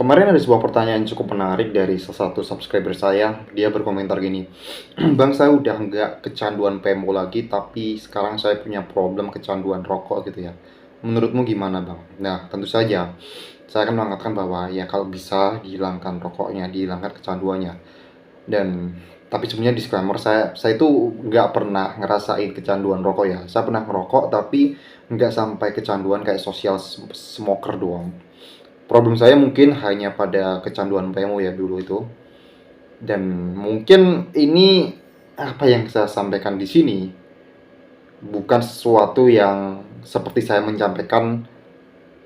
Kemarin ada sebuah pertanyaan cukup menarik dari salah satu subscriber saya. Dia berkomentar gini, Bang, saya udah nggak kecanduan PMO lagi, tapi sekarang saya punya problem kecanduan rokok gitu ya. Menurutmu gimana, Bang? Nah, tentu saja saya akan mengatakan bahwa ya kalau bisa dihilangkan rokoknya, dihilangkan kecanduannya. Dan tapi sebenarnya disclaimer, saya itu nggak pernah ngerasain kecanduan rokok ya. Saya pernah ngerokok tapi nggak sampai kecanduan kayak social smoker doang. Problem saya mungkin hanya pada kecanduan PMO ya dulu itu. Dan mungkin ini apa yang saya sampaikan di sini bukan sesuatu yang seperti saya menyampaikan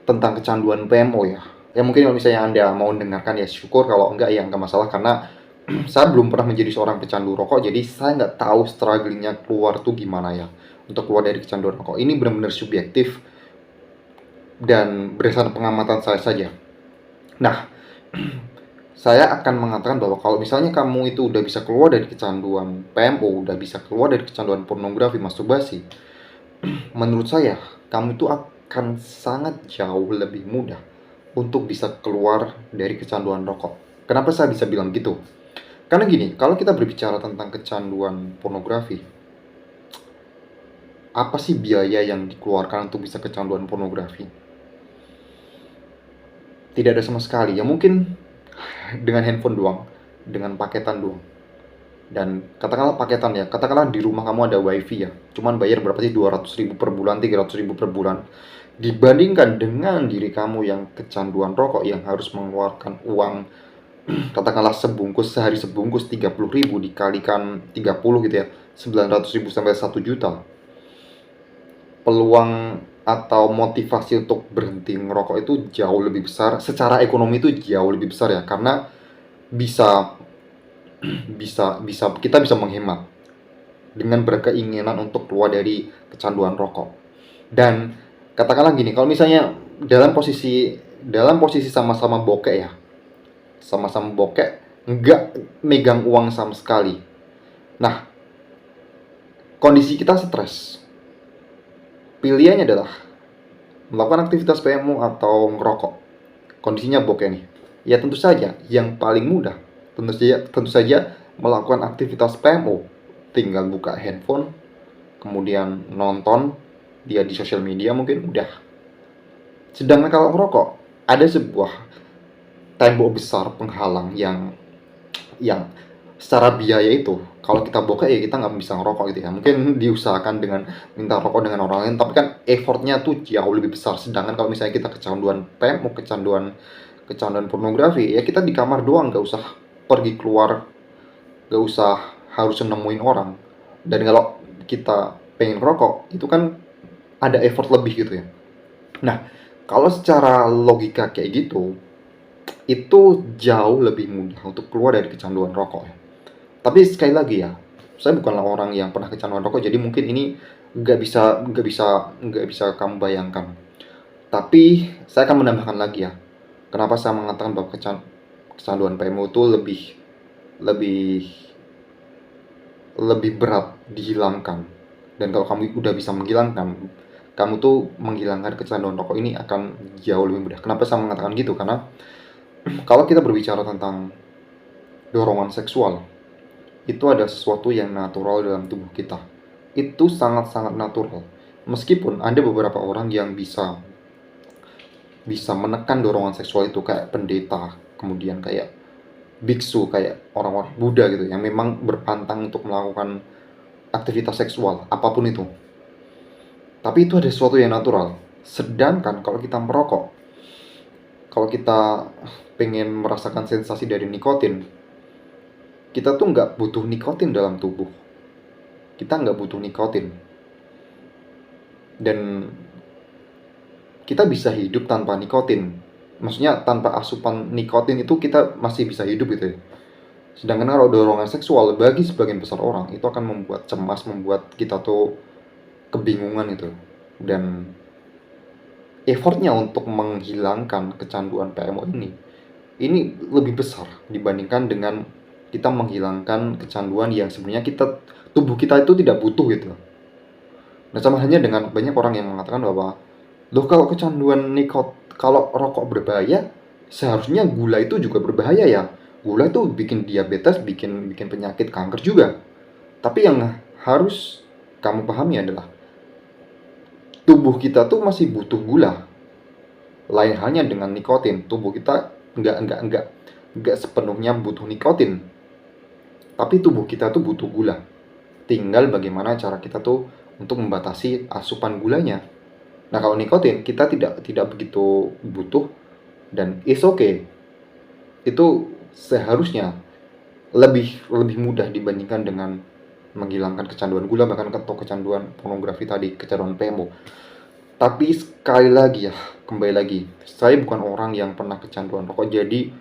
tentang kecanduan PMO ya. Ya mungkin kalau misalnya Anda mau dengarkan ya syukur, kalau enggak ya enggak masalah, karena saya belum pernah menjadi seorang pecandu rokok, jadi saya nggak tahu strugglingnya keluar tuh gimana ya untuk keluar dari kecanduan rokok. Ini benar-benar subjektif dan berdasarkan pengamatan saya saja. Nah, saya akan mengatakan bahwa kalau misalnya kamu itu udah bisa keluar dari kecanduan PMO, udah bisa keluar dari kecanduan pornografi, masturbasi, menurut saya kamu itu akan sangat jauh lebih mudah untuk bisa keluar dari kecanduan rokok. Kenapa saya bisa bilang gitu? Karena gini, kalau kita berbicara tentang kecanduan pornografi, apa sih biaya yang dikeluarkan untuk bisa kecanduan pornografi? Tidak ada sama sekali. Ya mungkin dengan handphone doang, dengan paketan doang. Dan katakanlah paketan ya, katakanlah di rumah kamu ada wifi ya, cuman bayar berapa sih, 200.000 per bulan, 300.000 per bulan, dibandingkan dengan diri kamu yang kecanduan rokok yang harus mengeluarkan uang katakanlah sebungkus, sehari sebungkus 30.000 dikalikan 30 gitu ya, 900.000 sampai 1 juta. Peluang atau motivasi untuk berhenti ngerokok itu jauh lebih besar, secara ekonomi itu jauh lebih besar ya, karena bisa kita bisa menghemat dengan berkeinginan untuk keluar dari kecanduan rokok. Dan katakanlah gini, kalau misalnya dalam posisi sama-sama bokek ya, sama-sama bokek, nggak megang uang sama sekali. Nah, kondisi kita stres. Pilihannya adalah melakukan aktivitas PMU atau ngerokok. Kondisinya bokeh nih. Ya tentu saja yang paling mudah, tentu saja melakukan aktivitas PMO. Tinggal buka handphone, kemudian nonton dia di sosial media mungkin udah. Sedangkan kalau ngerokok, ada sebuah tembok besar penghalang yang secara biaya itu, kalau kita bokeh ya kita nggak bisa ngerokok gitu ya, mungkin diusahakan dengan minta rokok dengan orang lain, tapi kan effortnya tuh jauh lebih besar. Sedangkan kalau misalnya kita kecanduan PMO, kecanduan pornografi, ya kita di kamar doang, nggak usah pergi keluar, nggak usah harus nemuin orang. Dan kalau kita pengen rokok itu kan ada effort lebih gitu ya. Nah, kalau secara logika kayak gitu, itu jauh lebih mudah untuk keluar dari kecanduan rokok ya. Tapi sekali lagi ya, saya bukanlah orang yang pernah kecanduan rokok, jadi mungkin ini nggak bisa kamu bayangkan. Tapi saya akan menambahkan lagi ya, kenapa saya mengatakan bahwa kecanduan PMO itu lebih lebih berat dihilangkan. Dan kalau kamu udah bisa menghilangkan, kamu tuh menghilangkan kecanduan rokok ini akan jauh lebih mudah. Kenapa saya mengatakan gitu? Karena kalau kita berbicara tentang dorongan seksual, itu ada sesuatu yang natural dalam tubuh kita. Itu sangat-sangat natural. Meskipun ada beberapa orang yang bisa menekan dorongan seksual itu, kayak pendeta, kemudian kayak biksu, kayak orang-orang Buddha gitu, yang memang berpantang untuk melakukan aktivitas seksual apapun itu. Tapi itu ada sesuatu yang natural. Sedangkan kalau kita merokok, kalau kita pengen merasakan sensasi dari nikotin, kita tuh nggak butuh nikotin dalam tubuh. Kita nggak butuh nikotin. Dan kita bisa hidup tanpa nikotin. Maksudnya tanpa asupan nikotin itu kita masih bisa hidup gitu ya. Sedangkan kalau dorongan seksual bagi sebagian besar orang itu akan membuat cemas, membuat kita tuh kebingungan itu. Dan effortnya untuk menghilangkan kecanduan PMO ini lebih besar dibandingkan dengan kita menghilangkan kecanduan yang sebenarnya tubuh kita itu tidak butuh gitu. Nah, sama halnya dengan banyak orang yang mengatakan bahwa loh, kalau kecanduan kalau rokok berbahaya, Seharusnya gula itu juga berbahaya ya. Gula itu bikin diabetes, bikin bikin penyakit kanker juga. Tapi yang harus kamu pahami adalah tubuh kita tuh masih butuh gula. Lain halnya dengan nikotin, tubuh kita nggak sepenuhnya butuh nikotin, tapi tubuh kita tuh butuh gula. Tinggal bagaimana cara kita tuh untuk membatasi asupan gulanya. Nah, kalau nikotin kita tidak begitu butuh dan is okay. Itu seharusnya lebih lebih mudah dibandingkan dengan menghilangkan kecanduan gula, bahkan atau kecanduan pornografi tadi, kecanduan PMO. Tapi sekali lagi ya, kembali lagi, saya bukan orang yang pernah kecanduan rokok, jadi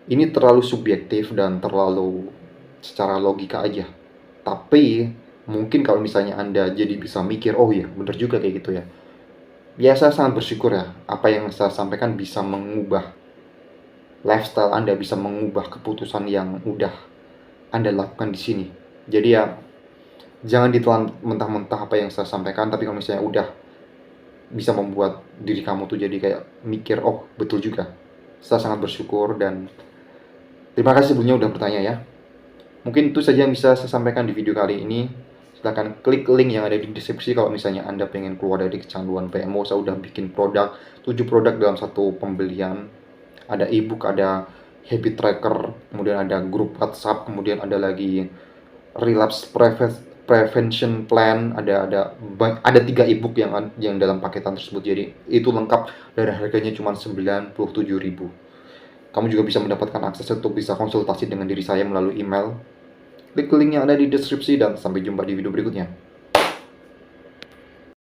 ini terlalu subjektif dan terlalu secara logika aja. Tapi mungkin kalau misalnya Anda jadi bisa mikir, oh iya bener juga kayak gitu ya. Ya saya sangat bersyukur ya, apa yang saya sampaikan bisa mengubah lifestyle Anda, bisa mengubah keputusan yang udah Anda lakukan di sini. Jadi ya, jangan ditelan mentah-mentah apa yang saya sampaikan, tapi kalau misalnya udah bisa membuat diri kamu tuh jadi kayak mikir, oh betul juga. Saya sangat bersyukur dan terima kasih sebelumnya udah bertanya ya. Mungkin itu saja yang bisa saya sampaikan di video kali ini. Silahkan klik link yang ada di deskripsi kalau misalnya Anda pengen keluar dari kecanduan PMO. Saya udah bikin produk, 7 produk dalam satu pembelian. Ada ebook, ada habit tracker, kemudian ada grup WhatsApp, kemudian ada lagi relapse prevention plan, ada 3 ebook yang dalam paketan tersebut. Jadi itu lengkap dan harganya cuma 97.000. Kamu juga bisa mendapatkan akses untuk bisa konsultasi dengan diri saya melalui email. Klik link yang ada di deskripsi dan sampai jumpa di video berikutnya.